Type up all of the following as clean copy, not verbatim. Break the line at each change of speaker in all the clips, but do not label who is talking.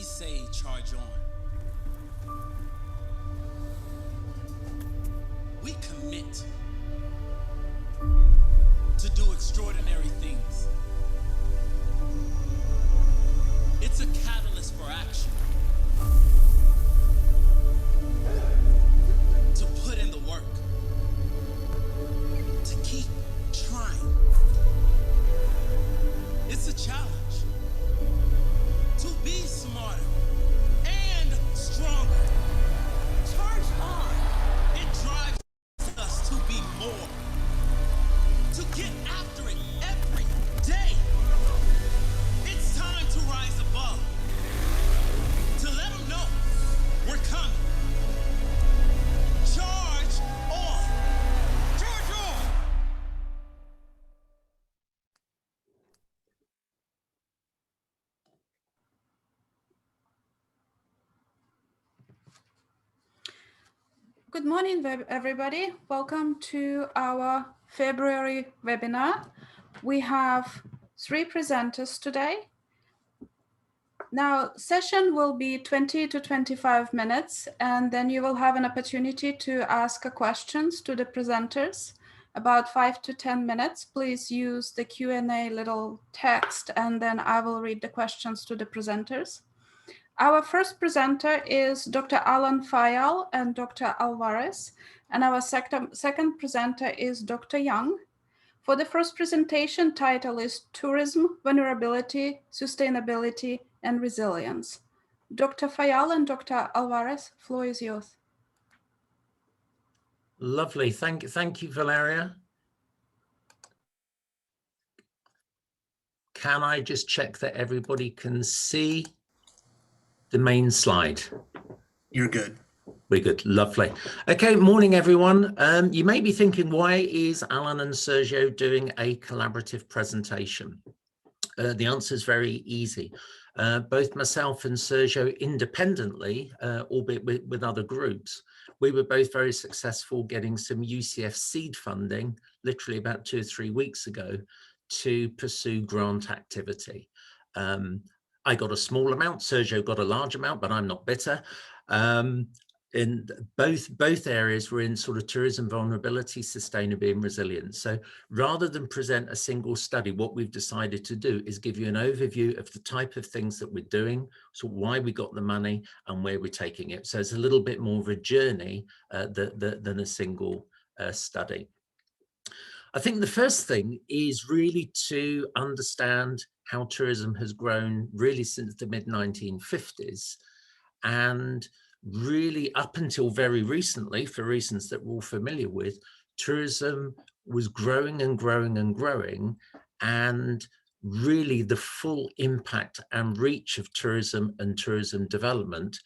we say charge on, we commit to do extraordinary things. It's a catalyst for action. To put in the work. To keep trying. It's a challenge. To be smarter and stronger. Charge on. It drives us to be more. To get after it every day. It's time to rise above. To let them know we're coming. Charge on. Charge on.
Good morning, everybody. Welcome to our February webinar. We have 3 presenters today. Now, session will be 20 to 25 minutes, and then you will have an opportunity to ask questions to the presenters. About 5 to 10 minutes. Please use the Q&A little text, and then I will read the questions to the presenters. Our first presenter is Dr. Alan Fyall and Dr. Alvarez, and our second presenter is Dr. Young. For the first presentation, title is Tourism, Vulnerability, Sustainability, and Resilience. Dr. Fyall and Dr. Alvarez, floor is yours.
Lovely, thank you, Valeria. Can I just check that everybody can see the main slide?
You're good.
We're good, lovely. Okay, morning everyone. You may be thinking, why is Alan and Sergio doing a collaborative presentation? The answer is very easy. Both myself and Sergio independently, albeit with other groups, we were both very successful getting some UCF seed funding, literally about 2 or 3 weeks ago, to pursue grant activity. I got a small amount, Sergio got a large amount, but I'm not bitter. In both areas were in sort of tourism, vulnerability, sustainability, and resilience. So rather than present a single study, what we've decided to do is give you an overview of the type of things that we're doing, so why we got the money and where we're taking it. So it's a little bit more of a journey than a single study. I think the first thing is really to understand how tourism has grown really since the mid-1950s, and really up until very recently, for reasons that we're all familiar with, tourism was growing and growing and growing, and really the full impact and reach of tourism and tourism development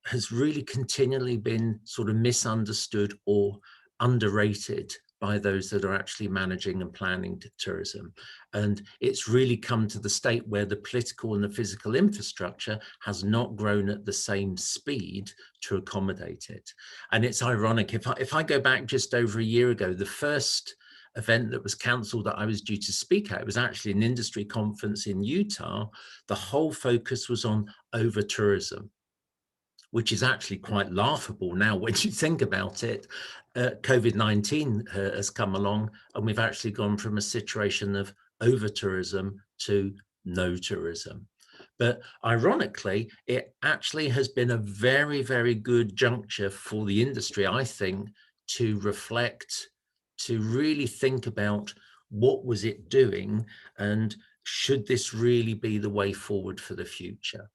has really continually been sort of misunderstood or underrated by those that are actually managing and planning tourism. And it's really come to the state where the political and the physical infrastructure has not grown at the same speed to accommodate it. And it's ironic, if I go back just over a year ago, the first event that was cancelled that I was due to speak at, it was actually an industry conference in Utah. The whole focus was on over-tourism, which is actually quite laughable now when you think about it. COVID-19 has come along, and we've actually gone from a situation of over-tourism to no tourism. But ironically, it actually has been a very, very good juncture for the industry, I think, to reflect, to really think about what was it doing, and should this really be the way forward for the future?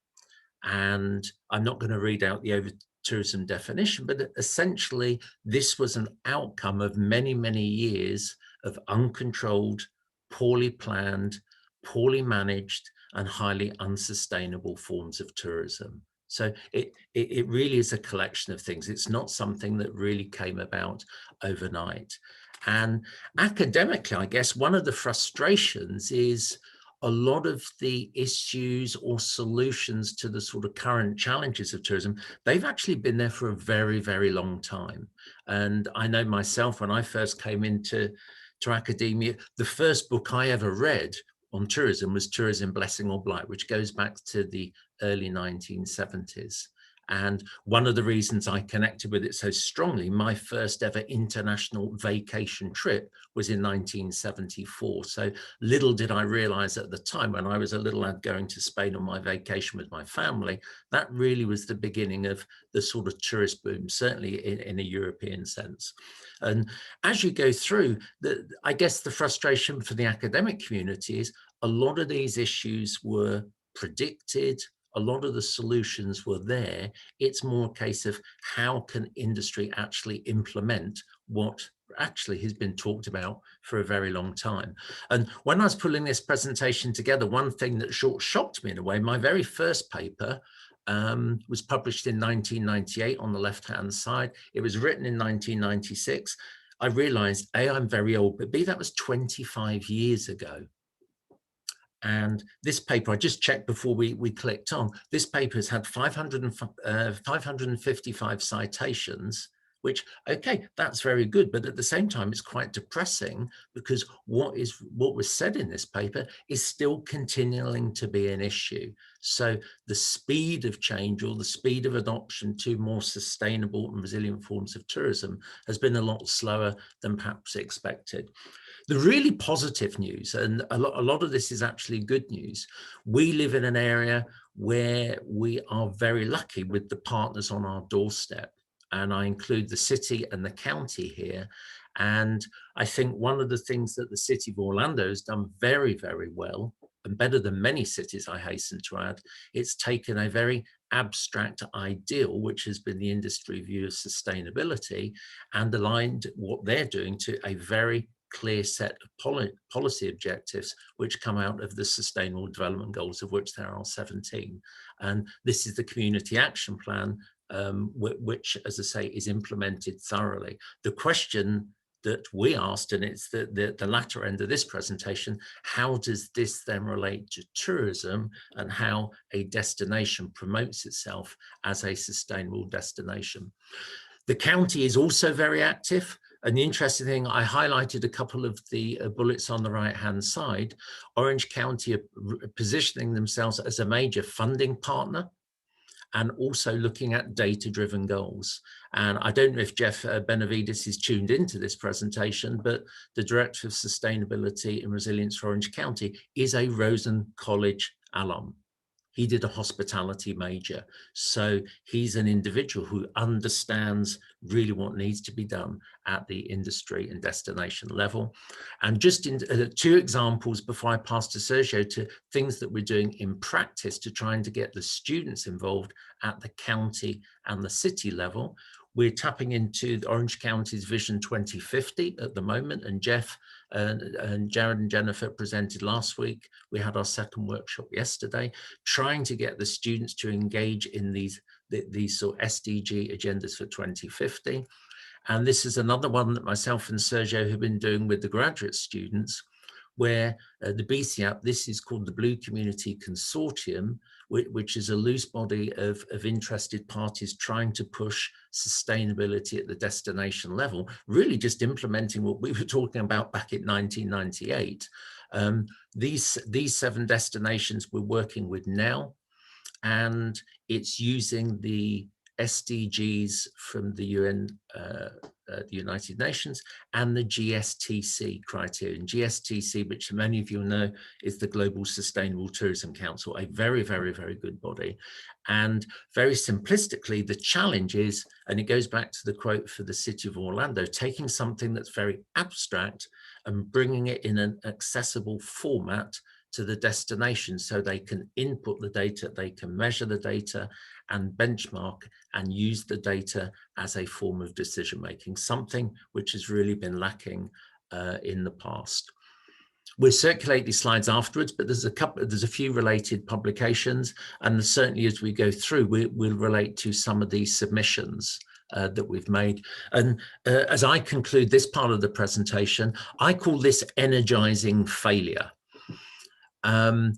And I'm not going to read out the over-tourism definition, but essentially this was an outcome of many, many years of uncontrolled, poorly planned, poorly managed, and highly unsustainable forms of tourism. So it really is a collection of things. It's not something that really came about overnight. And academically, I guess one of the frustrations is a lot of the issues or solutions to the sort of current challenges of tourism, they've actually been there for a very, very long time. And I know myself, when I first came into academia, the first book I ever read on tourism was Tourism, Blessing or Blight, which goes back to the early 1970s. And one of the reasons I connected with it so strongly, my first ever international vacation trip was in 1974. So little did I realize at the time, when I was a little lad going to Spain on my vacation with my family, that really was the beginning of the sort of tourist boom, certainly in a European sense. And as you go through, I guess the frustration for the academic community is a lot of these issues were predicted. A lot of the solutions were there. It's more a case of how can industry actually implement what actually has been talked about for a very long time. And when I was pulling this presentation together, one thing that shocked me in a way, my very first paper was published in 1998 on the left-hand side. It was written in 1996. I realized, A, I'm very old, but B, that was 25 years ago. And this paper, I just checked before we clicked on, this paper has had 555 citations, which, okay, that's very good. But at the same time, it's quite depressing because what was said in this paper is still continuing to be an issue. So the speed of change or the speed of adoption to more sustainable and resilient forms of tourism has been a lot slower than perhaps expected. The really positive news, and a lot of this is actually good news, we live in an area where we are very lucky with the partners on our doorstep. And I include the city and the county here. And I think one of the things that the city of Orlando has done very, very well, and better than many cities, I hasten to add, it's taken a very abstract ideal, which has been the industry view of sustainability, and aligned what they're doing to a very clear set of policy objectives which come out of the Sustainable Development Goals, of which there are 17. And this is the Community Action Plan, which, as I say, is implemented thoroughly. The question that we asked, and it's the latter end of this presentation, how does this then relate to tourism and how a destination promotes itself as a sustainable destination? The county is also very active. And the interesting thing, I highlighted a couple of the bullets on the right-hand side. Orange County are positioning themselves as a major funding partner and also looking at data-driven goals. And I don't know if Jeff Benavides is tuned into this presentation, but the Director of Sustainability and Resilience for Orange County is a Rosen College alum. He did a hospitality major. So he's an individual who understands really what needs to be done at the industry and destination level. And just in two examples before I pass to Sergio to things that we're doing in practice to trying to get the students involved at the county and the city level. We're tapping into Orange County's Vision 2050 at the moment, and Jeff and Jared and Jennifer presented last week. We had our second workshop yesterday, trying to get the students to engage in these sort of SDG agendas for 2050. And this is another one that myself and Sergio have been doing with the graduate students, where the BCAP, this is called the Blue Community Consortium, which is a loose body of interested parties trying to push sustainability at the destination level, really just implementing what we were talking about back in 1998. These 7 destinations we're working with now, and it's using the SDGs from the UN, the United Nations, and the GSTC criterion. GSTC, which many of you know, is the Global Sustainable Tourism Council, a very, very, very good body. And very simplistically, the challenge is, and it goes back to the quote for the City of Orlando, taking something that's very abstract and bringing it in an accessible format to the destination so they can input the data, they can measure the data and benchmark and use the data as a form of decision making, something which has really been lacking in the past. We'll circulate these slides afterwards, but there's a few related publications, and certainly as we go through, we'll relate to some of these submissions that we've made. And as I conclude this part of the presentation, I call this energizing failure.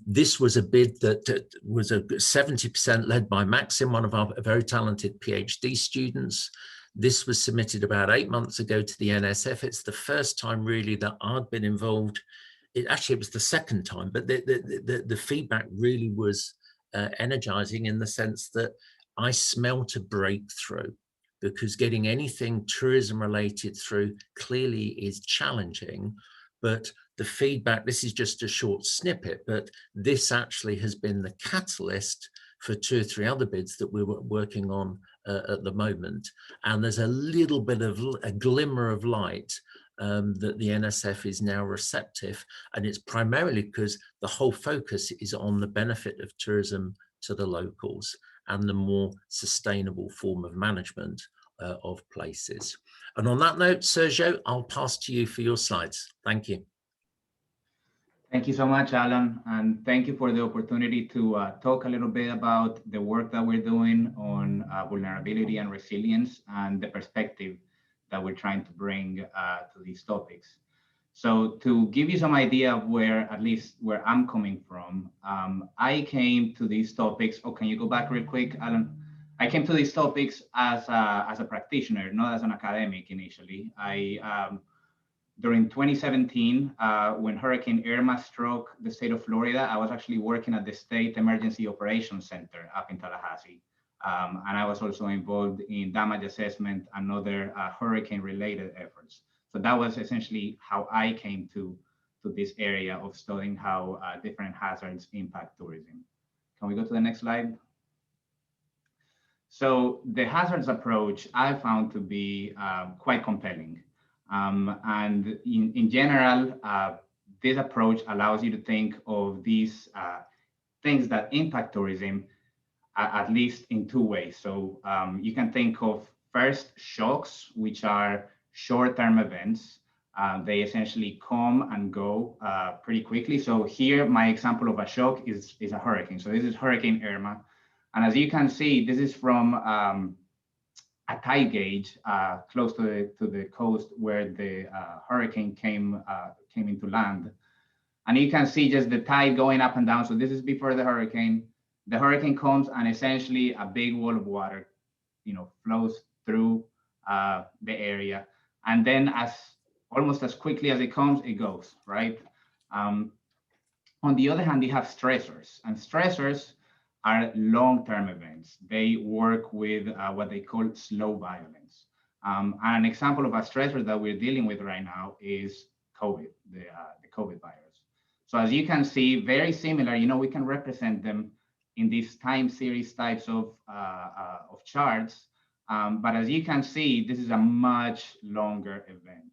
This was a bid that was a 70% led by Maxim, one of our very talented PhD students. This was submitted about 8 months ago to the NSF. It's the first time really that I'd been involved. It was the second time, but the feedback really was energizing in the sense that I smelt a breakthrough, because getting anything tourism related through clearly is challenging. But the feedback, this is just a short snippet, but this actually has been the catalyst for 2 or 3 other bids that we were working on at the moment. And there's a little bit of a glimmer of light that the NSF is now receptive. And it's primarily because the whole focus is on the benefit of tourism to the locals and the more sustainable form of management of places. And on that note, Sergio, I'll pass to you for your slides. Thank you.
Thank you so much, Alan, and thank you for the opportunity to talk a little bit about the work that we're doing on vulnerability and resilience and the perspective that we're trying to bring to these topics. So to give you some idea of where, at least where I'm coming from, I came to these topics. Oh, can you go back real quick, Alan? I came to these topics as a practitioner, not as an academic initially. During 2017, when Hurricane Irma struck the state of Florida, I was actually working at the State Emergency Operations Center up in Tallahassee. And I was also involved in damage assessment and other hurricane-related efforts. So that was essentially how I came to this area of studying how different hazards impact tourism. Can we go to the next slide? So the hazards approach I found to be quite compelling. And in general, this approach allows you to think of these things that impact tourism at least in 2 ways. So you can think of first shocks, which are short-term events. They essentially come and go pretty quickly. So here, my example of a shock is a hurricane. So this is Hurricane Irma. And as you can see, this is from a tide gauge close to the coast where the hurricane came into land. And you can see just the tide going up and down. So this is before the hurricane. The hurricane comes and essentially a big wall of water, flows through the area. And then almost as quickly as it comes, it goes, right? On the other hand, you have stressors, and stressors are long-term events. They work with what they call slow violence. And an example of a stressor that we're dealing with right now is COVID, the COVID virus. So as you can see, very similar, we can represent them in these time series types of charts. But as you can see, this is a much longer event.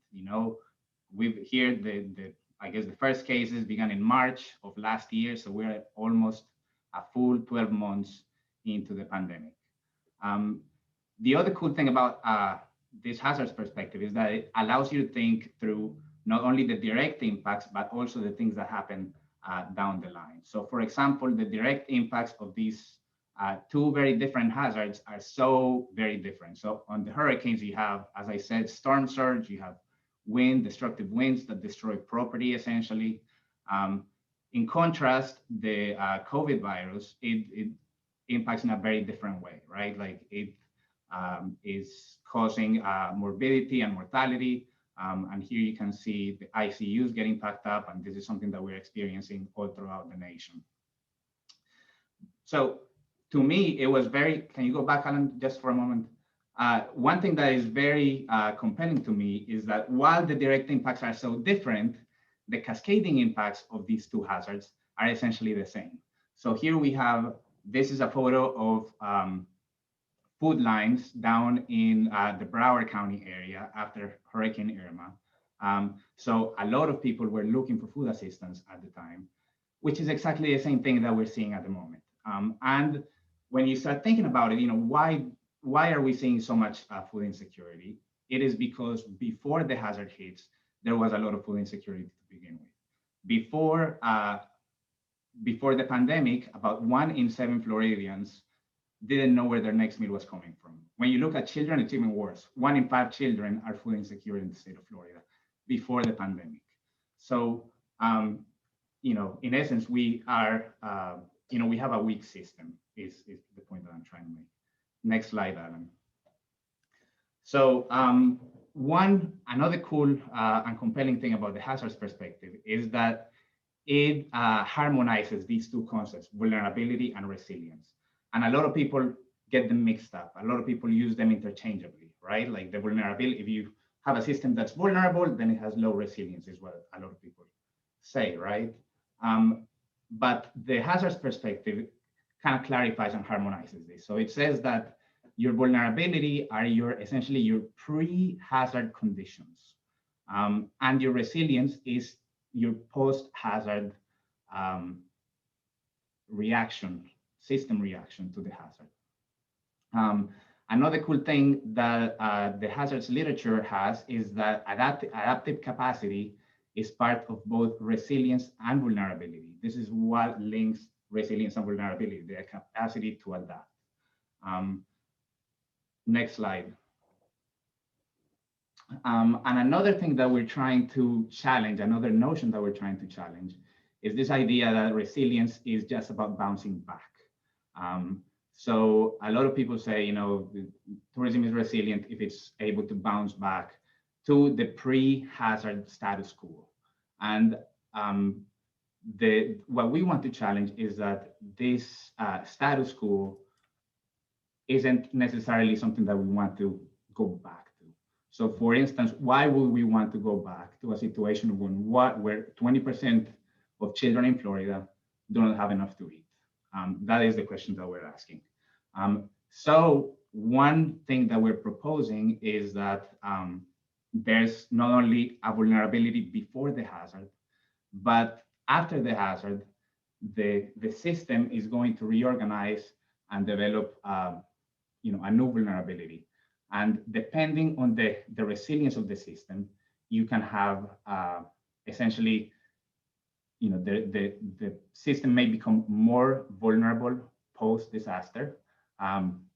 We've here, I guess the first cases began in March of last year. So we're almost a full 12 months into the pandemic. The other cool thing about this hazards perspective is that it allows you to think through not only the direct impacts, but also the things that happen down the line. So for example, the direct impacts of these 2 very different hazards are so very different. So on the hurricanes, you have, as I said, storm surge, you have destructive winds that destroy property essentially. In contrast, the COVID virus, it impacts in a very different way, right? Like it is causing morbidity and mortality. And here you can see the ICUs getting packed up, and this is something that we're experiencing all throughout the nation. So to me, it was can you go back, Alan, just for a moment? One thing that is very compelling to me is that while the direct impacts are so different, the cascading impacts of these 2 hazards are essentially the same. So here we have, this is a photo of food lines down in the Broward County area after Hurricane Irma. So a lot of people were looking for food assistance at the time, which is exactly the same thing that we're seeing at the moment. And when you start thinking about it, why are we seeing so much food insecurity? It is because before the hazard hits, there was a lot of food insecurity to begin with. Before the pandemic, about 1 in 7 Floridians didn't know where their next meal was coming from. When you look at children, it's even worse. 1 in 5 children are food insecure in the state of Florida before the pandemic. So, in essence, we are, we have a weak system is the point that I'm trying to make. Next slide, Alan. So another cool and compelling thing about the hazards perspective is that it harmonizes these two concepts, vulnerability and resilience. And a lot of people get them mixed up. A lot of people use them interchangeably, right? Like the vulnerability, if you have a system that's vulnerable, then it has low resilience is what a lot of people say, right? But the hazards perspective kind of clarifies and harmonizes this. So it says that your vulnerability are essentially your pre-hazard conditions. And your resilience is your post-hazard system reaction to the hazard. Another cool thing that the hazards literature has is that adaptive capacity is part of both resilience and vulnerability. This is what links resilience and vulnerability, the capacity to adapt. Next slide. And another thing that we're trying to challenge, another notion that we're trying to challenge, is this idea that resilience is just about bouncing back. So a lot of people say, you know, tourism is resilient if it's able to bounce back to the pre-hazard status quo. And what we want to challenge is that this status quo isn't necessarily something that we want to go back to. So for instance, why would we want to go back to a situation where 20% of children in Florida don't have enough to eat? That is the question that we're asking. So one thing that we're proposing is that there's not only a vulnerability before the hazard, but after the hazard, the system is going to reorganize and develop a new vulnerability. And depending on the resilience of the system, you can have essentially, the system may become more vulnerable post-disaster,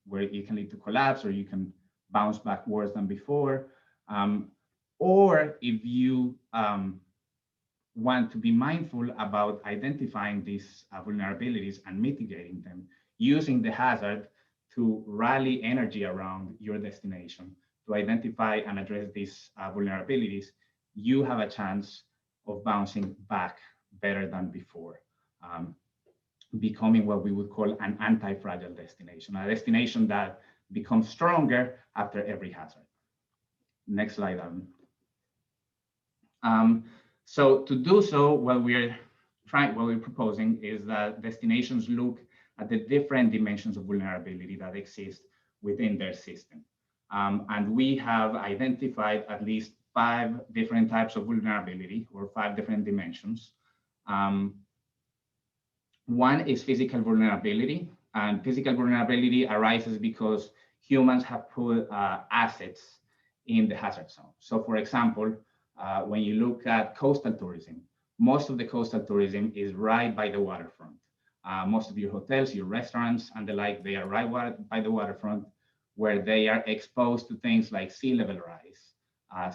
where it can lead to collapse, or you can bounce back worse than before. Or if you want to be mindful about identifying these vulnerabilities and mitigating them, using the hazard to rally energy around your destination, to identify and address these vulnerabilities, you have a chance of bouncing back better than before, becoming what we would call an anti-fragile destination, a destination that becomes stronger after every hazard. Next slide, Alan. So to do so, what we're proposing is that destinations look at the different dimensions of vulnerability that exist within their system. And we have identified at least 5 different types of vulnerability, or 5 different dimensions. One is physical vulnerability, and physical vulnerability arises because humans have put assets in the hazard zone. So for example, when you look at coastal tourism, most of the coastal tourism is right by the waterfront. Most of your hotels, your restaurants, and the like, they are right by the waterfront, where they are exposed to things like sea level rise,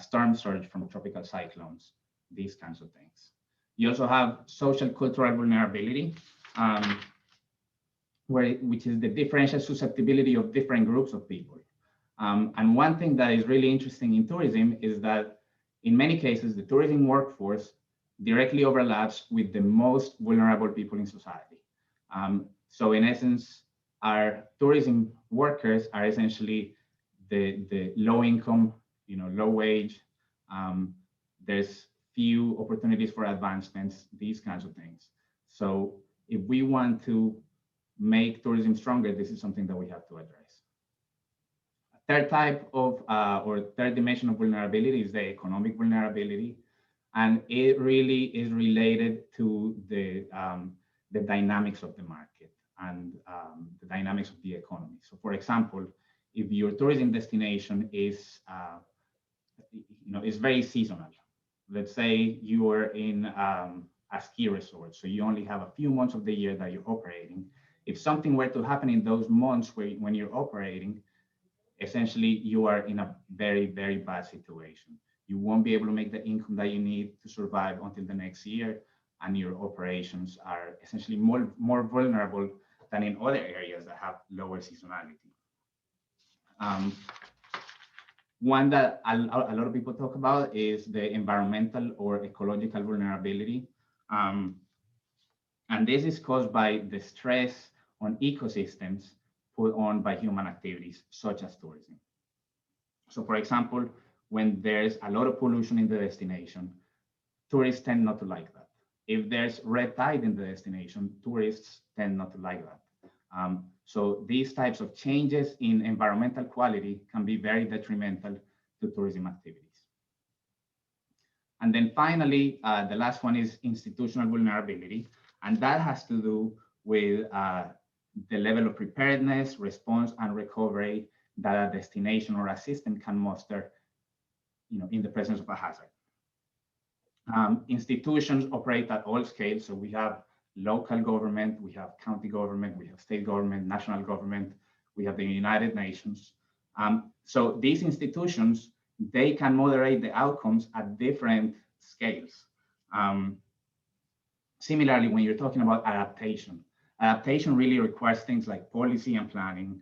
storm surge from tropical cyclones, these kinds of things. You also have social cultural vulnerability, which is the differential susceptibility of different groups of people. And one thing that is really interesting in tourism is that in many cases, the tourism workforce directly overlaps with the most vulnerable people in society. So in essence, our tourism workers are essentially the low income, low wage. There's few opportunities for advancements, these kinds of things. So if we want to make tourism stronger, this is something that we have to address. A third type of, or third dimension of vulnerability is the economic vulnerability. And it really is related to the dynamics of the market and the dynamics of the economy. So for example, if your tourism destination is, is very seasonal, let's say you are in a ski resort, so you only have a few months of the year that you're operating. If something were to happen in those months when you're operating, essentially you are in a very, very bad situation. You won't be able to make the income that you need to survive until the next year, and your operations are essentially more vulnerable than in other areas that have lower seasonality. One that a lot of people talk about is the environmental or ecological vulnerability. And this is caused by the stress on ecosystems put on by human activities, such as tourism. So for example, when there's a lot of pollution in the destination, tourists tend not to like that. If there's red tide in the destination, tourists tend not to like that. So these types of changes in environmental quality can be very detrimental to tourism activities. And then finally, the last one is institutional vulnerability. And that has to do with the level of preparedness, response, and recovery that a destination or a system can muster, in the presence of a hazard. Institutions operate at all scales. So we have local government, we have county government, we have state government, national government, we have the United Nations. So these institutions, they can moderate the outcomes at different scales. Similarly, when you're talking about adaptation really requires things like policy and planning.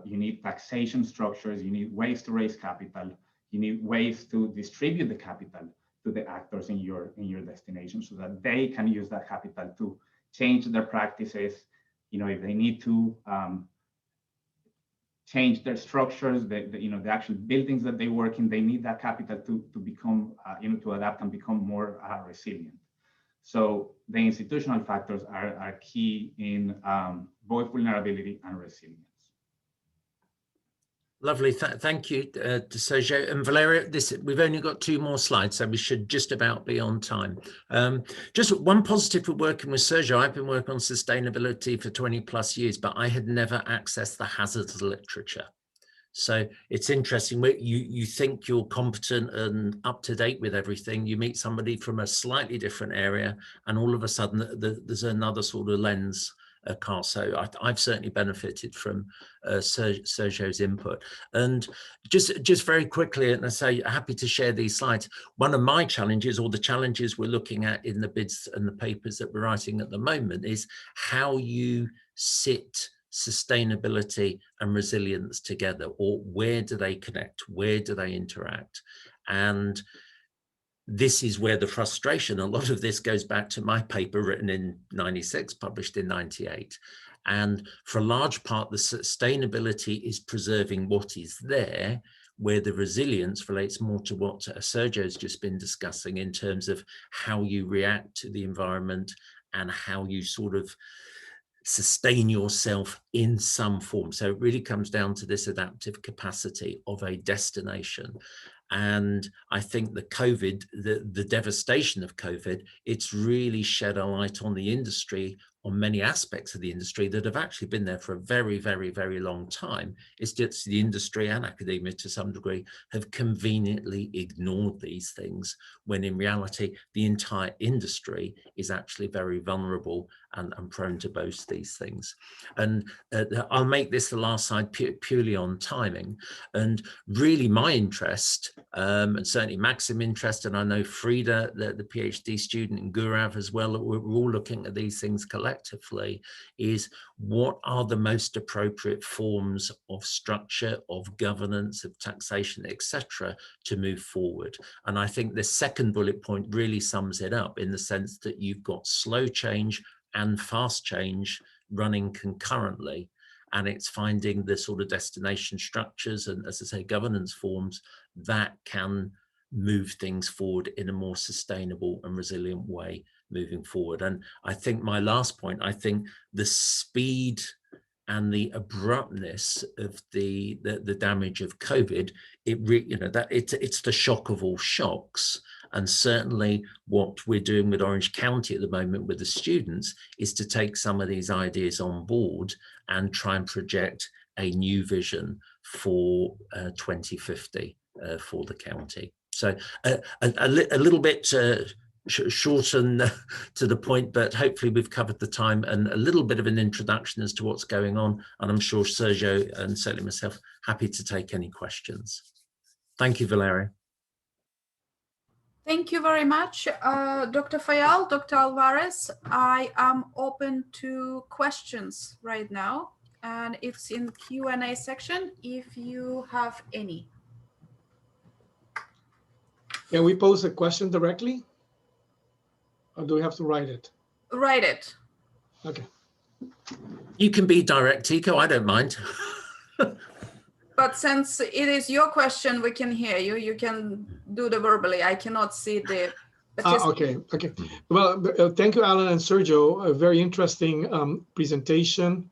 You need taxation structures, you need ways to raise capital, you need ways to distribute the capital to the actors in your destination so that they can use that capital to change their practices. If they need to change their structures, the actual buildings that they work in, they need that capital to become, to adapt and become more resilient. So the institutional factors are key in both vulnerability and resilience.
Lovely, thank you to Sergio and Valeria. We've only got 2 more slides, so we should just about be on time. Just one positive for working with Sergio. I've been working on sustainability for 20+ years, but I had never accessed the hazards literature. So it's interesting, you think you're competent and up to date with everything, you meet somebody from a slightly different area, and all of a sudden there's another sort of lens cast. So I've certainly benefited from Sergio's input. And just very quickly, and I say happy to share these slides. One of my challenges, or the challenges we're looking at in the bids and the papers that we're writing at the moment, is how you sit sustainability and resilience together, or where do they connect, where do they interact? And this is where the frustration, a lot of this goes back to my paper written in '96, published in '98. And for a large part, the sustainability is preserving what is there, where the resilience relates more to what Sergio's just been discussing in terms of how you react to the environment and how you sort of sustain yourself in some form. So it really comes down to this adaptive capacity of a destination. And I think the COVID, the devastation of COVID, it's really shed a light on the industry, on many aspects of the industry that have actually been there for a very, very, very long time. It's just the industry and academia to some degree have conveniently ignored these things, when in reality, the entire industry is actually very vulnerable and prone to both these things. And I'll make this the last slide purely on timing. And really my interest, and certainly Maxim's interest, and I know Frida, the PhD student, and Gaurav as well, we're all looking at these things collectively, is what are the most appropriate forms of structure, of governance, of taxation, etc., to move forward. And I think the second bullet point really sums it up, in the sense that you've got slow change and fast change running concurrently. And it's finding the sort of destination structures and, as I say, governance forms that can move things forward in a more sustainable and resilient way moving forward. And I think my last point, I think the speed and the abruptness of the damage of COVID, it's the shock of all shocks. And certainly what we're doing with Orange County at the moment with the students is to take some of these ideas on board and try and project a new vision for 2050 for the county. So a little bit short and to the point, but hopefully we've covered the time, and a little bit of an introduction as to what's going on. And I'm sure Sergio and certainly myself happy to take any questions. Thank you, Valeria.
Thank you very much, Dr. Fyall, Dr. Alvarez. I am open to questions right now, and it's in Q&A section if you have any.
Can we pose a question directly, or do we have to write it?
Write it.
Okay.
You can be direct, Tico, I don't mind.
But since it is your question, we can hear you. You can do the verbally. I cannot see the
Okay. Well, thank you, Alan and Sergio. A very interesting presentation.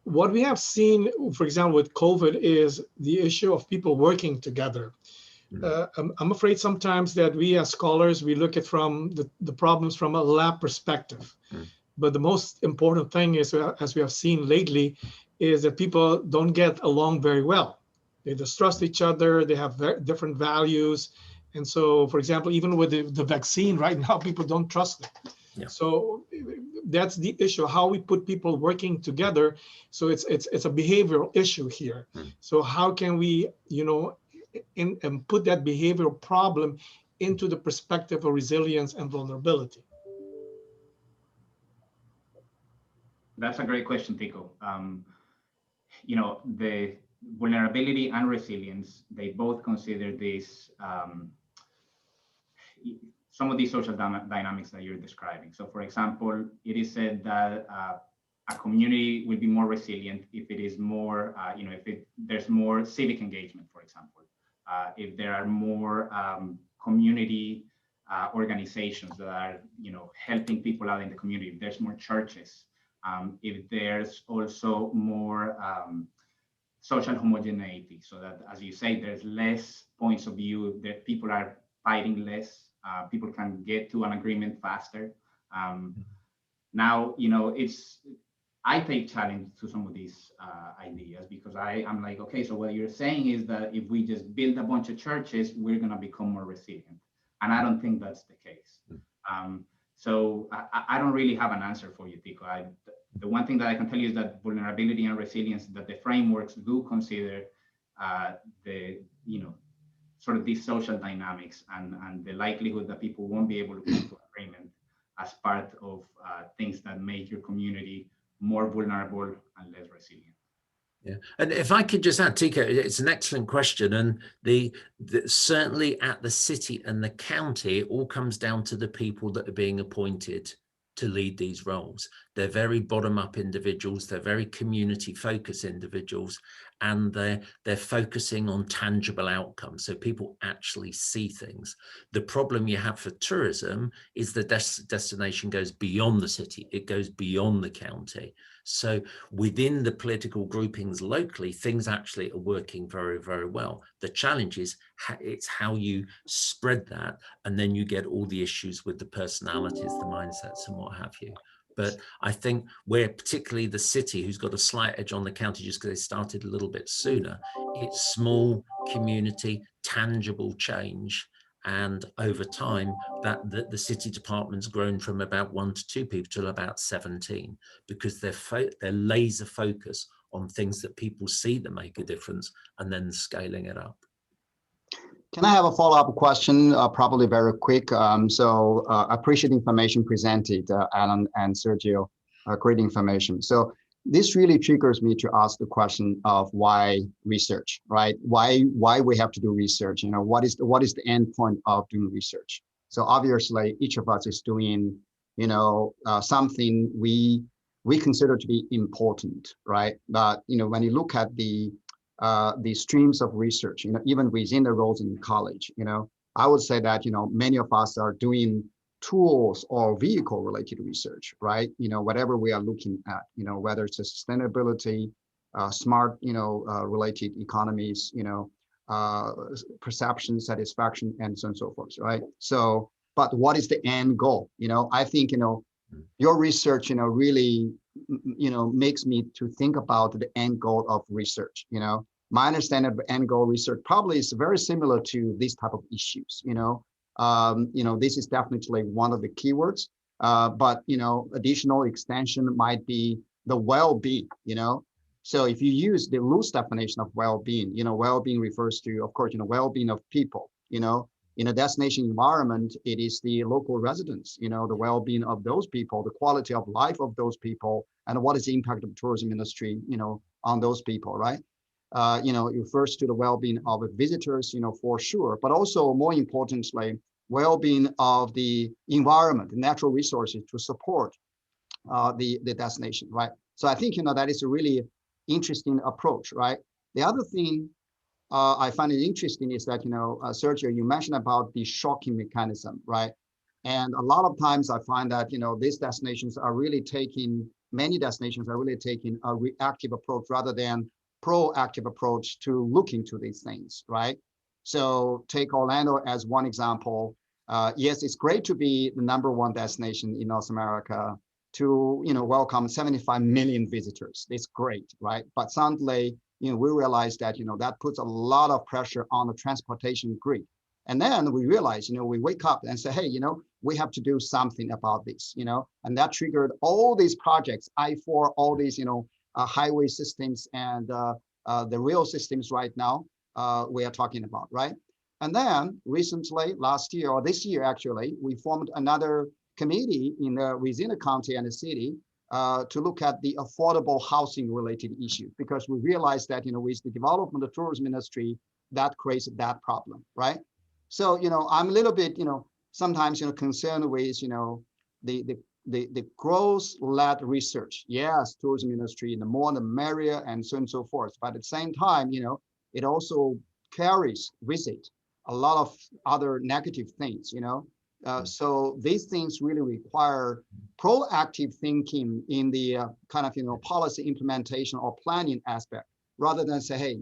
What we have seen, for example, with COVID is the issue of people working together. I'm afraid sometimes that we as scholars, we look at from the problems from a lab perspective. But the most important thing is, as we have seen lately, is that people don't get along very well. They distrust each other, they have different values. And so, for example, even with the vaccine right now, people don't trust it. Yeah. So that's the issue, how we put people working together. So it's a behavioral issue here. So how can we, and put that behavioral problem into the perspective of resilience and vulnerability?
That's a great question, Tico. The vulnerability and resilience, they both consider this, some of these social dynamics that you're describing. So for example, it is said that a community will be more resilient if it is more, there's more civic engagement, for example. If there are more community organizations that are, helping people out in the community, if there's more churches, if there's also more social homogeneity, so that, as you say, there's less points of view, that people are fighting less, people can get to an agreement faster. Now, I take challenge to some of these ideas, because I'm like, okay, so what you're saying is that if we just build a bunch of churches, we're gonna become more resilient. And I don't think that's the case. So I don't really have an answer for you, Tico. The one thing that I can tell you is that vulnerability and resilience, that the frameworks do consider sort of these social dynamics and the likelihood that people won't be able to come to agreement as part of things that make your community more vulnerable and less resilient.
Yeah, and if I could just add, Tico, it's an excellent question, and certainly at the city and the county, it all comes down to the people that are being appointed to lead these roles. They're very bottom-up individuals, they're very community-focused individuals, and they're focusing on tangible outcomes, so people actually see things. The problem you have for tourism is the destination goes beyond the city, it goes beyond the county. So within the political groupings locally, things actually are working very, very well. The challenge is it's how you spread that, and then you get all the issues with the personalities, the mindsets, and what have you. But I think where particularly the city, who's got a slight edge on the county just because they started a little bit sooner, it's small community, tangible change. And over time, the city department's grown from about 1 to 2 people to about 17, because they're laser focused on things that people see that make a difference, and then scaling it up.
Can I have a follow-up question, probably very quick? So appreciate the information presented, Alan and Sergio, great information. So this really triggers me to ask the question of why research, right? Why we have to do research? What is the end point of doing research? So obviously, each of us is doing, something we consider to be important, right? But when you look at the streams of research, even within the Rosen College, I would say that many of us are doing tools or vehicle related research, right? Whatever we are looking at, whether it's a sustainability, smart, related economies, perception, satisfaction, and so on and so forth, right? So, but what is the end goal? I think, your research, really, makes me to think about the end goal of research. My understanding of end goal research probably is very similar to these type of issues. This is definitely one of the keywords, but additional extension might be the well-being. So if you use the loose definition of well-being, well-being refers to, of course, well-being of people. In a destination environment, it is the local residents, the well-being of those people, the quality of life of those people, and what is the impact of the tourism industry, on those people, right? It refers to the well-being of the visitors, for sure, but also more importantly, well-being of the environment, the natural resources to support the destination, right? So I think, that is a really interesting approach, right? The other thing I find it interesting is that, Sergio, you mentioned about the shocking mechanism, right? And a lot of times I find that, these destinations are really many destinations are really taking a reactive approach rather than proactive approach to look into these things, right? So take Orlando as one example. Yes, it's great to be the #1 destination in North America to, welcome 75 million visitors. It's great, right? But suddenly, we realize that, that puts a lot of pressure on the transportation grid. And then we realize, we wake up and say, hey, we have to do something about this, and that triggered all these projects, I-4, all these, highway systems and the rail systems right now we are talking about, right? And then recently, last year or this year, actually, we formed another committee within the county and the city to look at the affordable housing related issues, because we realized that, with the development of the tourism industry, that creates that problem, right? So, I'm a little bit, sometimes, concerned with, the growth-led research. Yes, tourism industry, the more the merrier, and so on and so forth. But at the same time, it also carries with it a lot of other negative things, so these things really require proactive thinking in the kind of, policy implementation or planning aspect, rather than say, hey,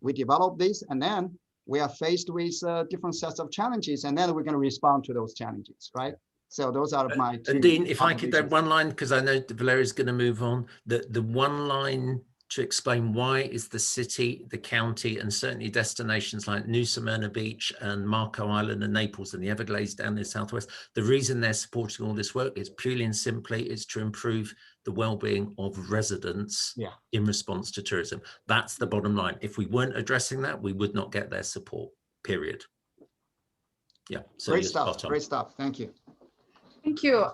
we develop this and then we are faced with different sets of challenges, and then we're going to respond to those challenges, right? So those are my two.
And Dean, if I could add one line, because I know Valeria's going to move on, the one line to explain why is the city, the county, and certainly destinations like New Smyrna Beach and Marco Island and Naples and the Everglades down in the southwest, the reason they're supporting all this work is purely and simply is to improve the well-being of residents in response to tourism. That's the bottom line. If we weren't addressing that, we would not get their support, period. Yeah, so
great stuff. Great stuff. Thank you.
Thank you.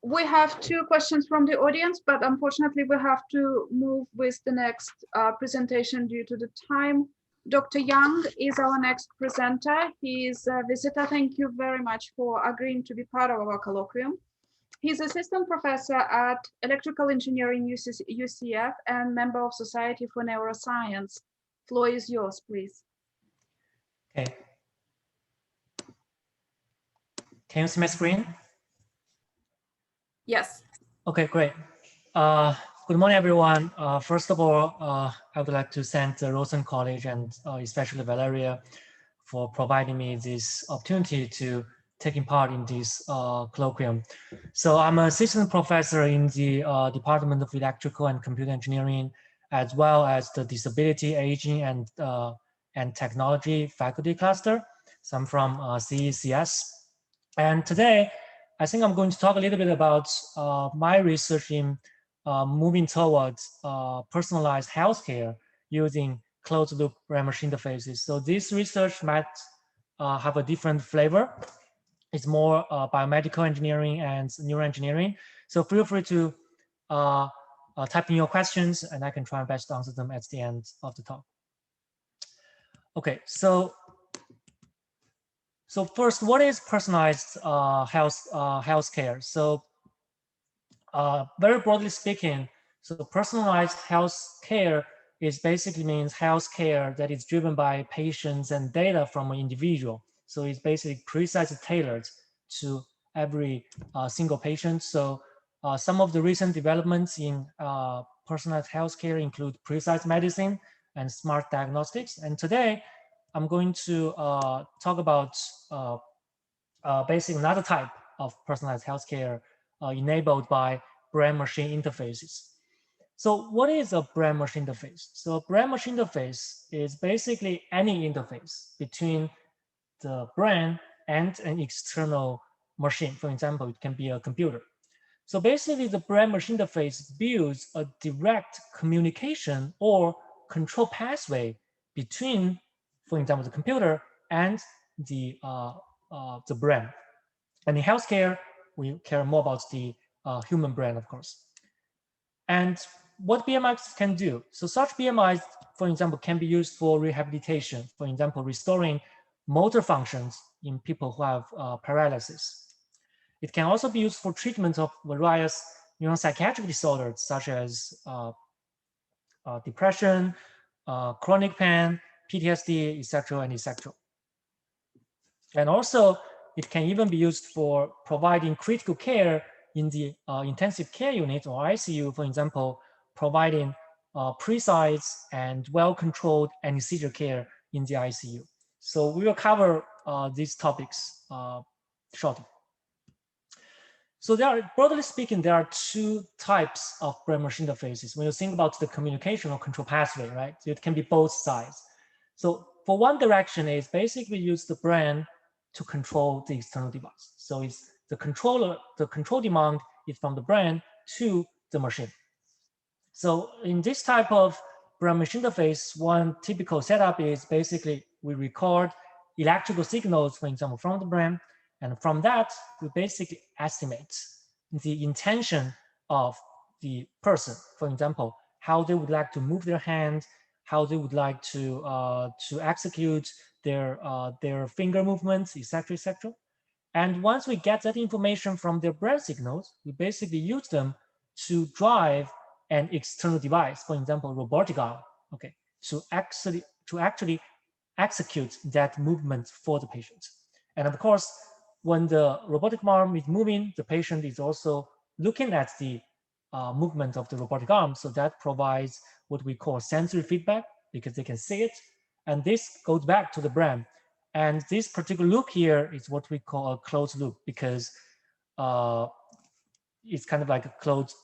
We have 2 questions from the audience, but unfortunately we have to move with the next presentation due to the time. Dr. Yang is our next presenter. He is a visitor. Thank you very much for agreeing to be part of our colloquium. He's assistant professor at Electrical Engineering UCF and member of Society for Neuroscience. Floor is yours, please.
Okay. Can you see my screen?
Yes.
Okay, great. Good morning, everyone. First of all, I would like to thank the Rosen College and especially Valeria for providing me this opportunity to taking part in this colloquium. So I'm an assistant professor in the Department of Electrical and Computer Engineering, as well as the Disability, Aging, and Technology faculty cluster. So I'm from CECS. And today, I think I'm going to talk a little bit about my research in moving towards personalized healthcare using closed-loop brain-machine interfaces. So this research might have a different flavor. It's more biomedical engineering and neuroengineering. So feel free to type in your questions, and I can try my best to answer them at the end of the talk. Okay, so first, what is personalized healthcare? So very broadly speaking, so personalized healthcare is basically means healthcare that is driven by patients and data from an individual. So it's basically precisely tailored to every single patient. So some of the recent developments in personalized healthcare include precise medicine and smart diagnostics. And today, I'm going to talk about basically another type of personalized healthcare enabled by brain-machine interfaces. So what is a brain-machine interface? So a brain-machine interface is basically any interface between the brain and an external machine. For example, it can be a computer. So basically the brain-machine interface builds a direct communication or control pathway between, for example, the computer and the brain. And in healthcare, we care more about the human brain, of course. And what BMIs can do. So such BMIs, for example, can be used for rehabilitation, for example, restoring motor functions in people who have paralysis. It can also be used for treatment of various neuropsychiatric disorders such as depression, chronic pain, PTSD, etc., and etc. And also, it can even be used for providing critical care in the intensive care unit or ICU, for example, providing precise and well-controlled anesthesia care in the ICU. So we will cover these topics shortly. So broadly speaking, there are two types of brain-machine interfaces. When you think about the communication or control pathway, right? It can be both sides. So for one direction is basically use the brain to control the external device. So it's the control demand is from the brain to the machine. So in this type of brain-machine interface, one typical setup is basically we record electrical signals, for example, from the brain, and from that, we basically estimate the intention of the person. For example, how they would like to move their hand, how they would like to execute their finger movements, etc., etc. And once we get that information from their brain signals, we basically use them to drive an external device, for example, robotic arm, okay, to actually execute that movement for the patient. And of course, when the robotic arm is moving, the patient is also looking at the movement of the robotic arm. So that provides what we call sensory feedback because they can see it. And this goes back to the brain. And this particular loop here is what we call a closed loop because it's kind of like a closed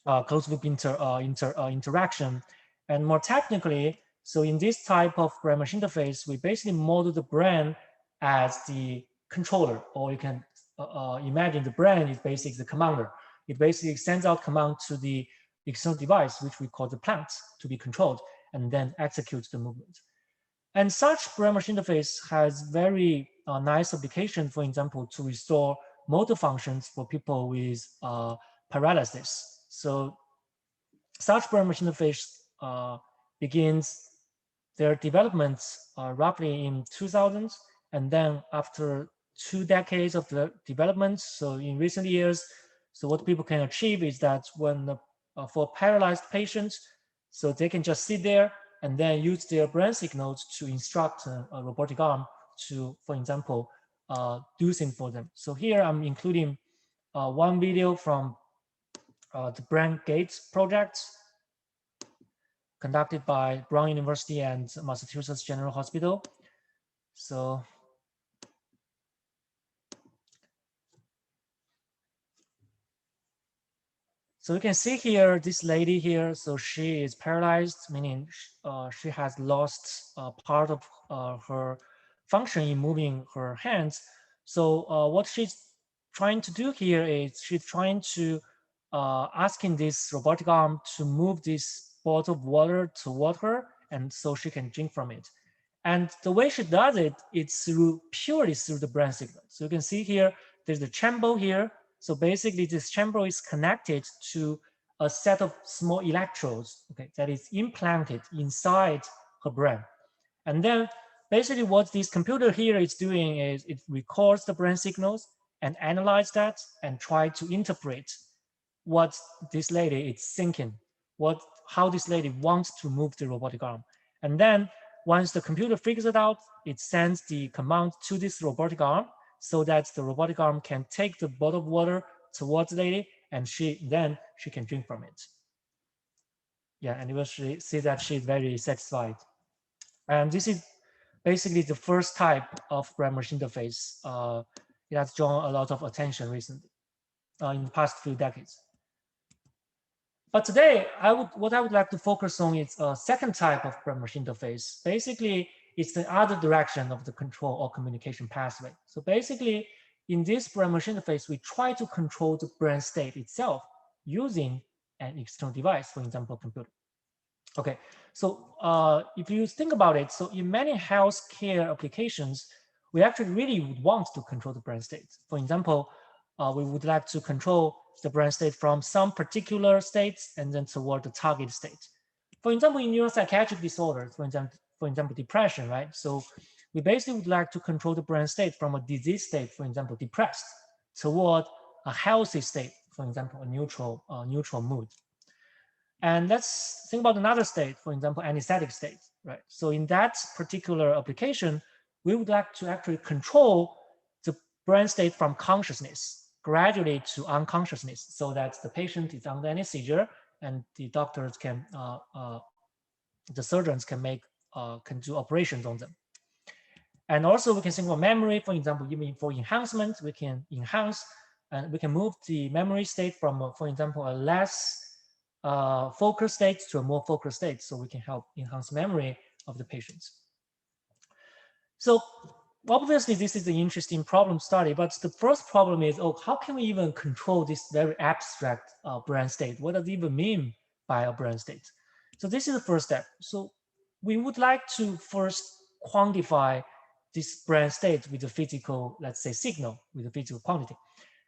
loop interaction. And more technically, so in this type of brain-machine interface, we basically model the brain as the controller, or you can imagine the brain is basically the commander. It basically sends out command to the external device, which we call the plant, to be controlled, and then executes the movement. And such brain-machine interface has very nice application, for example, to restore motor functions for people with paralysis. So such brain-machine interface begins their development roughly in 2000s, and then after 2 decades of the development, so in recent years, so what people can achieve is that when for paralyzed patients, so they can just sit there and then use their brain signals to instruct a robotic arm to, for example, do things for them. So here I'm including one video from the Brain Gates project conducted by Brown University and Massachusetts General Hospital. So you can see here, this lady here, so she is paralyzed, meaning she has lost part of her function in moving her hands. So what she's trying to do here is she's trying to asking this robotic arm to move this bottle of water toward her, and so she can drink from it. And the way she does it, it's purely through the brain signal. So you can see here, there's the chamber here. So basically, this chamber is connected to a set of small electrodes, okay, that is implanted inside her brain. And then basically what this computer here is doing is it records the brain signals and analyze that and try to interpret what this lady is thinking, how this lady wants to move the robotic arm. And then once the computer figures it out, it sends the command to this robotic arm so that the robotic arm can take the bottle of water towards the lady, and she can drink from it. Yeah, and you will see that she's very satisfied. And this is basically the first type of brain-machine interface. It has drawn a lot of attention recently, in the past few decades. But today, what I would like to focus on is a second type of brain-machine interface. Basically, it's the other direction of the control or communication pathway. So basically, in this brain-machine interface, we try to control the brain state itself using an external device, for example, a computer. Okay, so if you think about it, so in many healthcare applications, we actually really would want to control the brain state. For example, we would like to control the brain state from some particular states and then toward the target state. For example, in neuropsychiatric disorders, for example, depression, right? So we basically would like to control the brain state from a disease state, for example, depressed, toward a healthy state, for example, a neutral mood. And let's think about another state, for example, anesthetic state, right? So in that particular application, we would like to actually control the brain state from consciousness gradually to unconsciousness, so that the patient is under anesthesia and the doctors can, the surgeons can do operations on them. And also we can think about memory, for example, even for enhancement, we can enhance and we can move the memory state from, for example, a less focused state to a more focused state, so we can help enhance memory of the patients. So obviously this is an interesting problem study, but the first problem is, oh, how can we even control this very abstract brain state? What does it even mean by a brain state? So this is the first step. So we would like to first quantify this brain state with a physical, let's say, signal, with a physical quantity.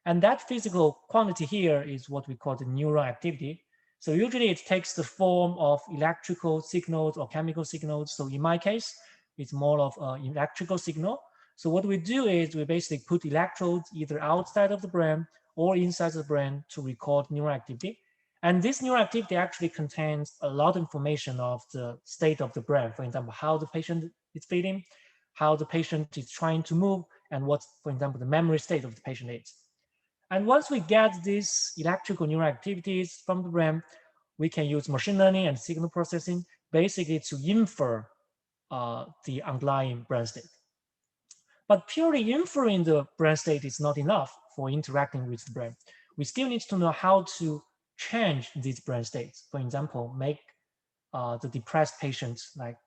And that physical quantity here is what we call the neural activity. So usually it takes the form of electrical signals or chemical signals. So in my case, it's more of an electrical signal. So what we do is we basically put electrodes either outside of the brain or inside the brain to record neural activity. And this neural activity actually contains a lot of information of the state of the brain. For example, how the patient is feeling, how the patient is trying to move, and what, for example, the memory state of the patient is. And once we get these electrical neural activities from the brain, we can use machine learning and signal processing basically to infer the underlying brain state. But purely inferring the brain state is not enough for interacting with the brain. We still need to know how to change these brain states. For example, make the depressed patients, like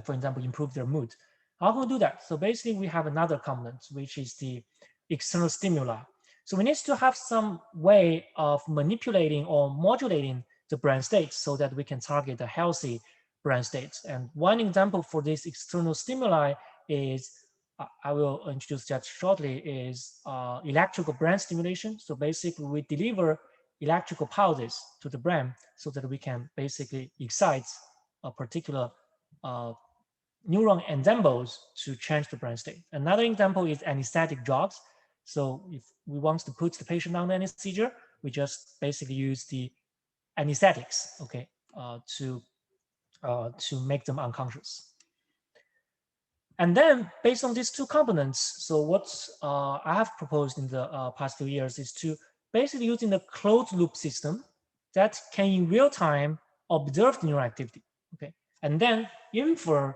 for example, improve their mood. How can we do that? So basically, we have another component, which is the external stimuli. So we need to have some way of manipulating or modulating the brain state so that we can target a healthy brain state. And one example for this external stimuli is, I will introduce that shortly, is electrical brain stimulation. So basically, we deliver electrical pulses to the brain so that we can basically excite a particular neuron ensembles to change the brain state. Another example is anesthetic drugs. So if we want to put the patient under anesthesia, we just basically use the anesthetics, okay, to make them unconscious. And then based on these two components, so what I have proposed in the past few years is to basically using the closed loop system that can in real time observe the neural activity, okay, and then infer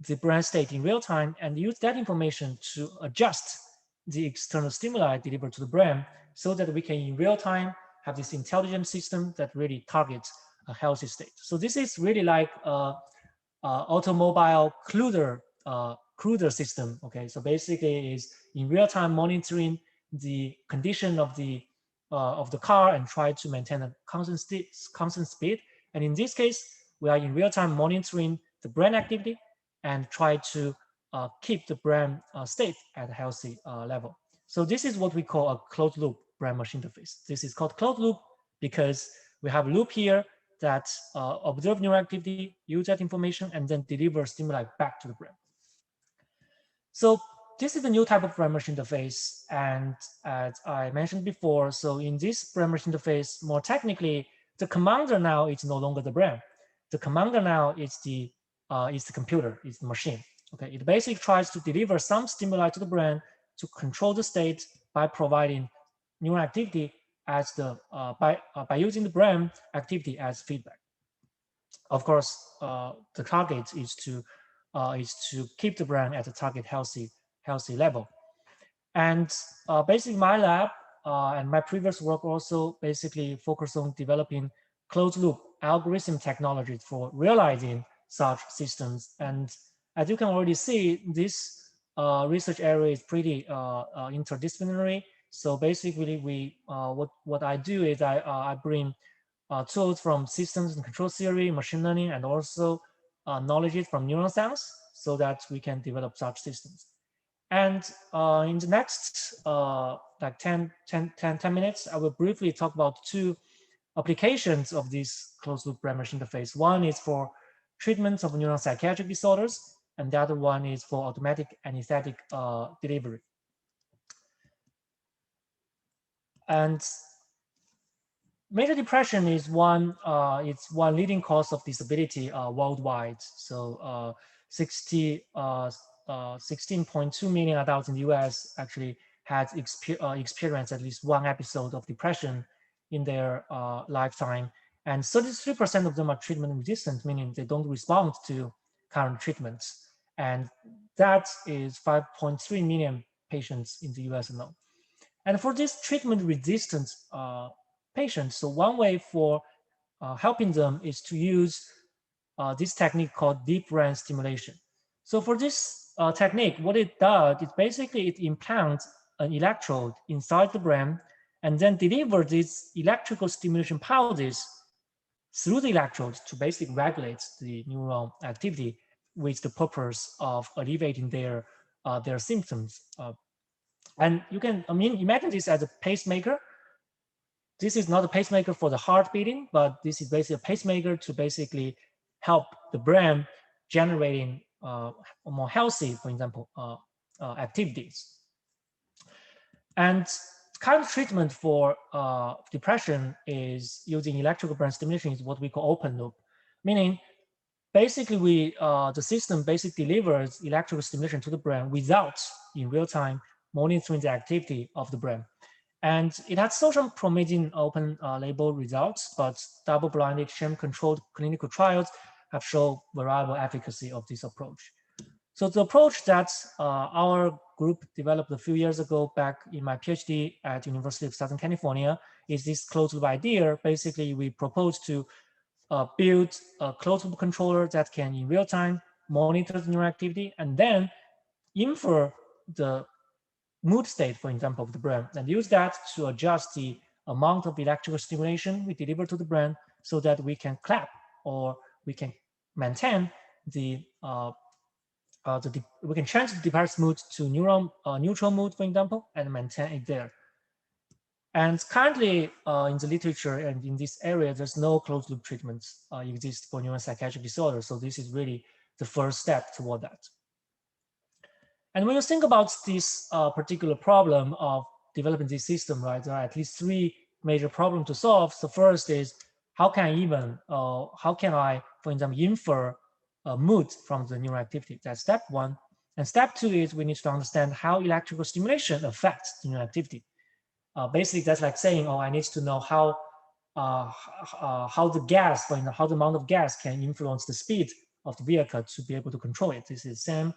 the brain state in real time and use that information to adjust the external stimuli delivered to the brain so that we can in real time have this intelligent system that really targets a healthy state. So this is really like automobile cruiser system, okay? So basically is in real time monitoring the condition of the car and try to maintain a constant speed. And in this case, we are in real time monitoring the brain activity and try to keep the brain state at a healthy level. So this is what we call a closed loop brain machine interface. This is called closed loop because we have a loop here that observe neural activity, use that information, and then deliver stimuli back to the brain. So this is a new type of brain machine interface. And as I mentioned before, so in this brain machine interface, more technically, the commander now is no longer the brain. The commander now is the computer, is the machine. Okay, it basically tries to deliver some stimuli to the brain to control the state by providing neural activity as the by using the brain activity as feedback. Of course, the target is to keep the brain at a target healthy level. And basically, my lab and my previous work also basically focused on developing closed loop algorithm technologies for realizing such systems. And as you can already see, this research area is pretty interdisciplinary. So basically, we what I do is I bring tools from systems and control theory, machine learning, and also knowledge from neuroscience, so that we can develop such systems. And in the next like 10 minutes, I will briefly talk about two applications of this closed loop brain machine interface. One is for treatment of neuropsychiatric disorders, and the other one is for automatic anesthetic delivery. And major depression is it's one leading cause of disability worldwide. So 16.2 million adults in the US actually had experienced at least one episode of depression in their lifetime. And 33% of them are treatment resistant, meaning they don't respond to current treatments. And that is 5.3 million patients in the US alone. And for these treatment resistant patients, so one way for helping them is to use this technique called deep brain stimulation. So for this technique, what it does is basically it implants an electrode inside the brain and then delivers these electrical stimulation pulses through the electrode to basically regulate the neural activity with the purpose of alleviating their symptoms. And you can imagine this as a pacemaker. This is not a pacemaker for the heart beating, but this is basically a pacemaker to basically help the brain generating more healthy, for example, activities. And current treatment for depression is using electrical brain stimulation is what we call open loop, meaning basically the system basically delivers electrical stimulation to the brain without in real time monitoring the activity of the brain. And it has some promising open label results, but double-blinded sham-controlled clinical trials have shown variable efficacy of this approach. So the approach that our group developed a few years ago back in my PhD at University of Southern California is this closed loop idea. Basically, we propose to build a closed loop controller that can in real time monitor the neural activity and then infer the mood state, for example, of the brain, and use that to adjust the amount of electrical stimulation we deliver to the brain so that we can clap or we can maintain the we can change the depressed mood to neutral mood, for example, and maintain it there. And currently in the literature and in this area, there's no closed loop treatments exist for neuropsychiatric disorders. So this is really the first step toward that. And when you think about this particular problem of developing this system, right, there are at least three major problems to solve. So first is how can I, for example, infer mood from the neural activity? That's step one. And step two is we need to understand how electrical stimulation affects the neural activity. Basically, that's like saying, oh, I need to know how the gas, how the amount of gas can influence the speed of the vehicle to be able to control it. This is the same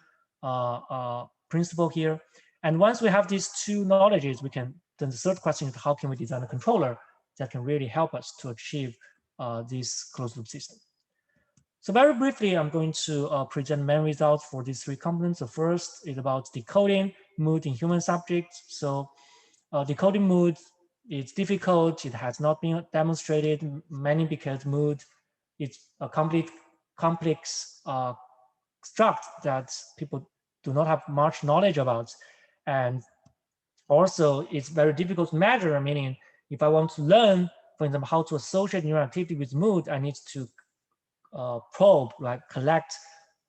principle here. And once we have these two knowledges, then the third question is how can we design a controller that can really help us to achieve this closed loop system. So very briefly, I'm going to present main results for these three components. The first is about decoding mood in human subjects. So decoding mood is difficult. It has not been demonstrated, mainly because mood is a complex struct that people do not have much knowledge about. And also it's very difficult to measure, meaning if I want to learn, for example, how to associate neural activity with mood, I need to probe, like collect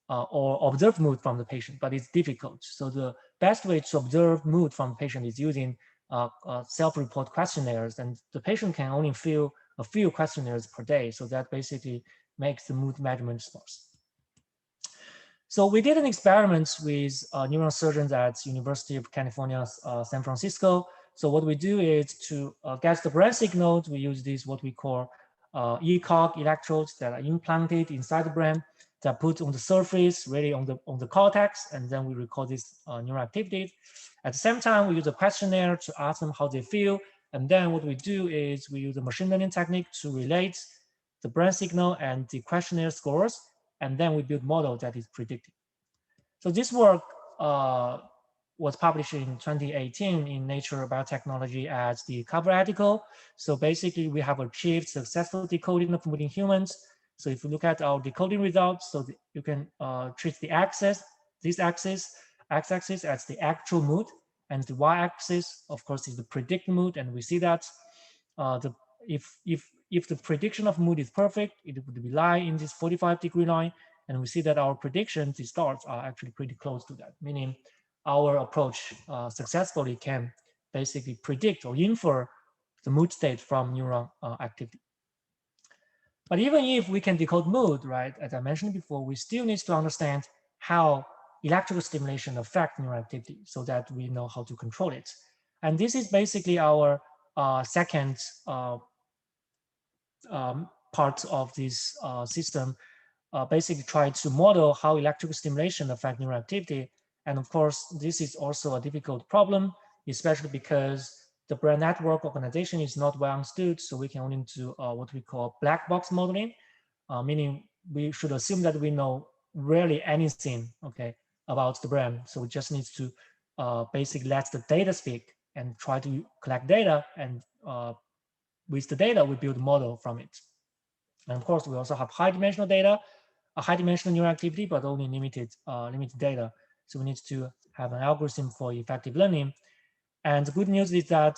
or observe mood from the patient, but it's difficult. So the best way to observe mood from the patient is using self-report questionnaires, and the patient can only fill a few questionnaires per day. So that basically makes the mood measurement sparse. So we did an experiment with neurosurgeons at University of California, San Francisco. So what we do is to get the brain signals, we use these what we call ECOG electrodes that are implanted inside the brain, that put on the surface, really on the cortex, and then we record this neural activity. At the same time, we use a questionnaire to ask them how they feel. And then what we do is we use a machine learning technique to relate the brain signal and the questionnaire scores, and then we build a model that is predictive. So this work was published in 2018 in Nature Biotechnology as the cover article. So basically, we have achieved successful decoding of mood in humans. So if you look at our decoding results, so you can treat the this x-axis as the actual mood, and the y-axis, of course, is the predicted mood. And we see that if the prediction of mood is perfect, it would lie in this 45-degree line. And we see that our predictions, the stars, are actually pretty close to that, meaning our approach successfully can basically predict or infer the mood state from neuron activity. But even if we can decode mood, right, as I mentioned before, we still need to understand how electrical stimulation affects neural activity so that we know how to control it. And this is basically our second part of this system, basically try to model how electrical stimulation affects neural activity. And of course, this is also a difficult problem, especially because the brain network organization is not well understood. So we can only do what we call black box modeling, meaning we should assume that we know rarely anything, okay, about the brain. So we just need to basically let the data speak and try to collect data, and with the data, we build a model from it. And of course, we also have high dimensional data, a high dimensional neural activity, but only limited data. So we need to have an algorithm for effective learning. And the good news is that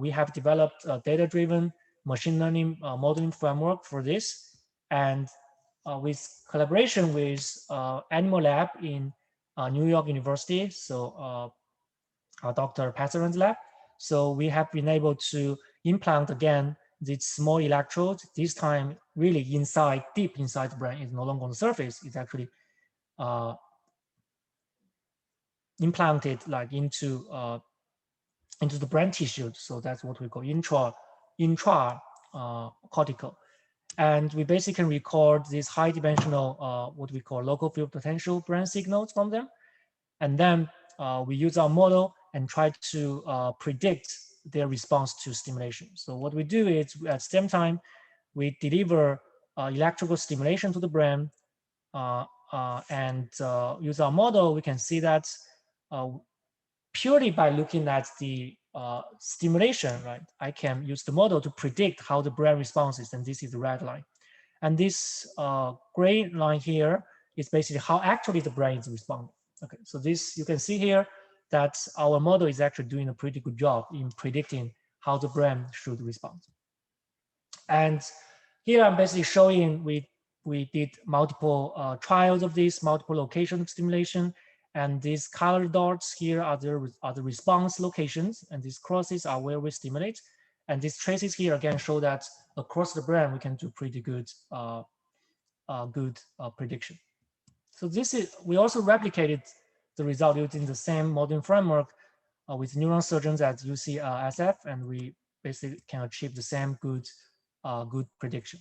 we have developed a data-driven machine learning modeling framework for this. And with collaboration with Animal Lab in New York University, so Dr. Passaran's lab. So we have been able to implant again these small electrodes, this time really inside, deep inside the brain. It's no longer on the surface. It's actually implanted like into the brain tissue. So that's what we call intra cortical. And we basically can record these high dimensional, what we call local field potential brain signals from them. And then we use our model and try to predict their response to stimulation. So what we do is at the same time, we deliver electrical stimulation to the brain and use our model, we can see that purely by looking at the stimulation, right, I can use the model to predict how the brain responses, and this is the red line. And this gray line here is basically how actually the brain is responding. Okay, so this, you can see here that our model is actually doing a pretty good job in predicting how the brain should respond. And here I'm basically showing we did multiple trials of this, multiple locations of stimulation. And these colored dots here are the response locations, and these crosses are where we stimulate. And these traces here again show that across the brain we can do pretty good prediction. So this is, we also replicated the result using the same modeling framework with neuron surgeons at UCSF, and we basically can achieve the same good prediction.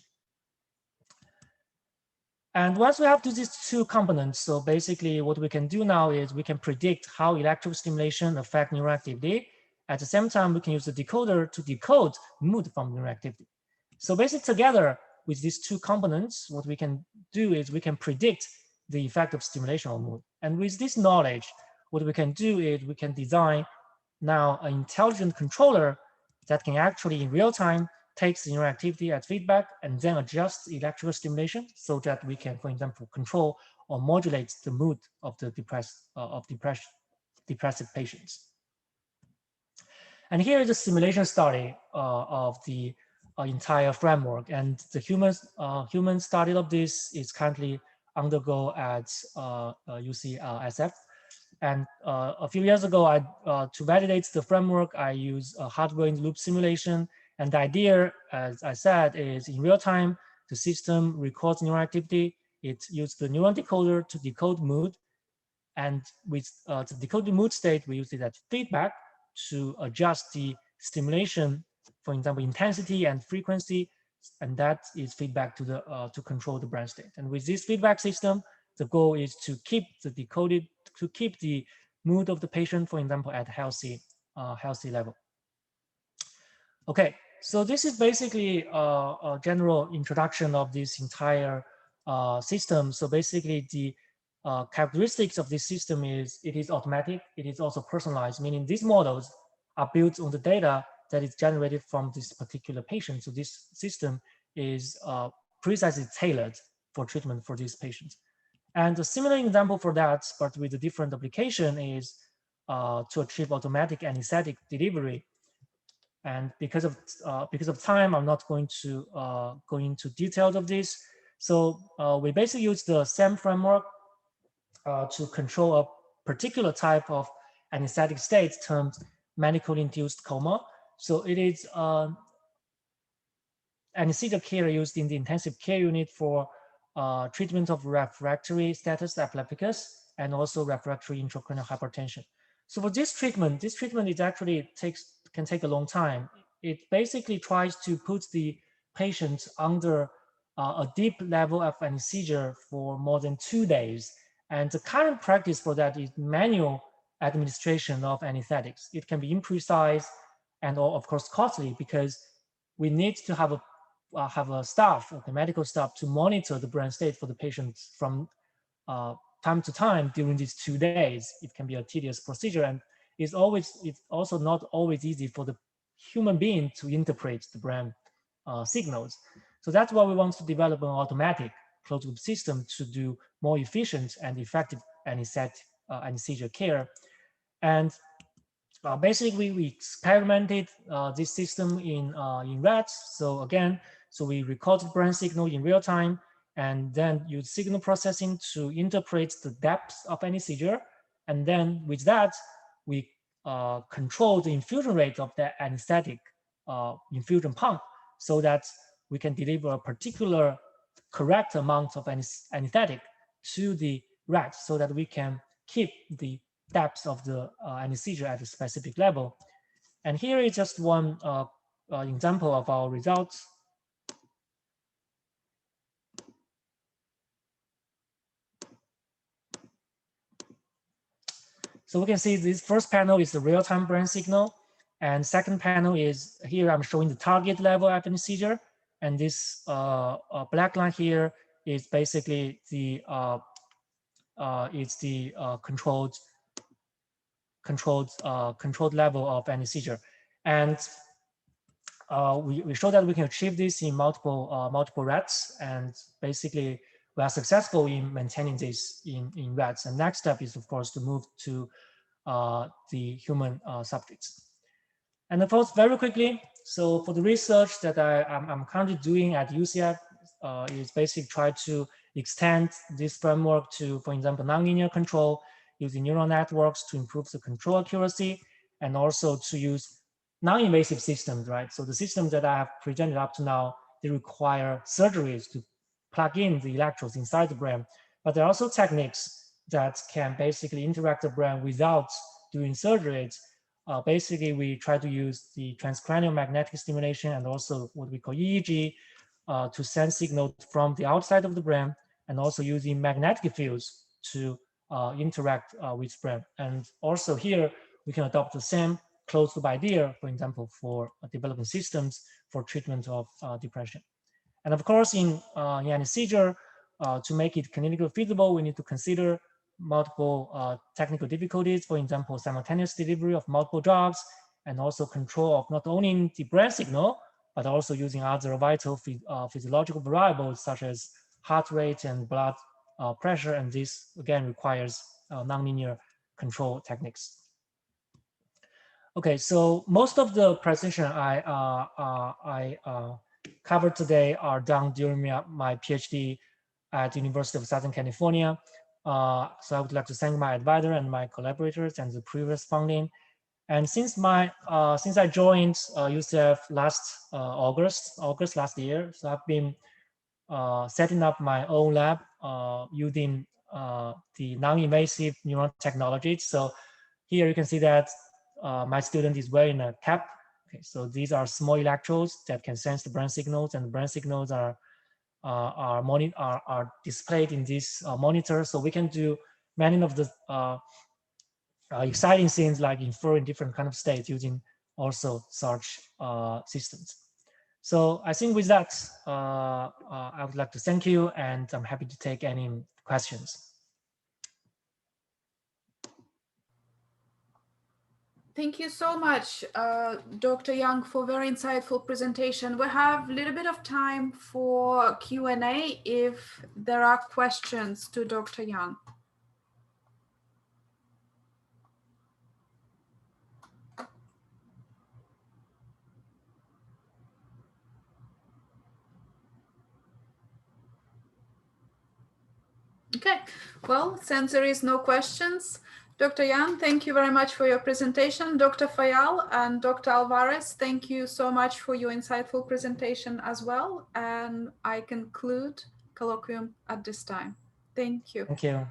And once we have these two components, so basically what we can do now is we can predict how electrical stimulation affects neural activity. At the same time, we can use the decoder to decode mood from neural activity. So basically together with these two components, what we can do is we can predict the effect of stimulation on mood. And with this knowledge, what we can do is we can design now an intelligent controller that can actually in real time takes the neural activity as feedback and then adjust the electrical stimulation so that we can, for example, control or modulate the mood of the depressive patients. And here is a simulation study of the entire framework, and the human study of this is currently undergo at UCSF. And a few years ago, to validate the framework, I used a hardware-in-the-loop simulation. And the idea, as I said, is in real time, the system records neural activity. It uses the neuron decoder to decode mood. And with the decoded mood state, we use it as feedback to adjust the stimulation, for example, intensity and frequency. And that is feedback to the to control the brain state. And with this feedback system, the goal is to keep the mood of the patient, for example, at healthy level. Okay, so this is basically a general introduction of this entire system. So basically the characteristics of this system is it is automatic, it is also personalized, meaning these models are built on the data that is generated from this particular patient. So this system is precisely tailored for treatment for these patients. And a similar example for that, but with a different application, is to achieve automatic anesthetic delivery. And because of time, I'm not going to go into details of this. So we basically use the same framework to control a particular type of anesthetic state termed medically induced coma. So it is anesthesia care used in the intensive care unit for treatment of refractory status epilepticus and also refractory intracranial hypertension. So for this treatment is actually can take a long time. It basically tries to put the patient under a deep level of anesthesia for more than 2 days. And the current practice for that is manual administration of anesthetics. It can be imprecise and of course costly because we need to have a staff, the medical staff, to monitor the brain state for the patients from time to time during these 2 days. It can be a tedious procedure, and it's also not always easy for the human being to interpret the brain signals. So that's why we want to develop an automatic closed loop system to do more efficient and effective anesthesia care. And basically, we experimented this system in rats. So we record the brain signal in real time and then use signal processing to interpret the depth of anesthesia. And then with that, we control the infusion rate of the anesthetic infusion pump so that we can deliver a particular correct amount of anesthetic to the rat so that we can keep the depth of the anesthesia at a specific level. And here is just one example of our results. So we can see this first panel is the real-time brain signal. And second panel is, here I'm showing the target level of anesthesia. And this black line here is basically the controlled level of anesthesia. And we show that we can achieve this in multiple rats, and basically we are successful in maintaining this in rats. And next step is, of course, to move to the human subjects. And of course, very quickly, so for the research that I'm currently doing at UCF is basically try to extend this framework to, for example, nonlinear control using neural networks to improve the control accuracy, and also to use non-invasive systems, right? So the systems that I have presented up to now, they require surgeries to plug in the electrodes inside the brain, but there are also techniques that can basically interact the brain without doing surgeries. Basically, we try to use the transcranial magnetic stimulation and also what we call EEG to send signals from the outside of the brain, and also using magnetic fields to interact with brain. And also here, we can adopt the same closed loop idea, for example, for developing systems for treatment of depression. And of course, in anesthesia, to make it clinically feasible, we need to consider multiple technical difficulties, for example, simultaneous delivery of multiple drugs, and also control of not only the brain signal, but also using other vital physiological variables such as heart rate and blood pressure. And this, again, requires nonlinear control techniques. Okay, so most of the presentation I covered today are done during my PhD at the University of Southern California. So I would like to thank my advisor and my collaborators and the previous funding. And since I joined UCF last August last year, so I've been setting up my own lab using the non-invasive neuron technology. So here you can see that my student is wearing a cap. Okay, so these are small electrodes that can sense the brain signals, and the brain signals are displayed in this monitor. So we can do many of the exciting things like inferring different kind of states using also such systems. So I think with that, I would like to thank you, and I'm happy to take any questions.
Thank you so much, Dr. Young, for very insightful presentation. We have a little bit of time for Q&A if there are questions to Dr. Young. Okay, well, since there is no questions, Dr. Yan, thank you very much for your presentation. Dr. Fyall and Dr. Alvarez, thank you so much for your insightful presentation as well. And I conclude colloquium at this time. Thank you.
Thank you.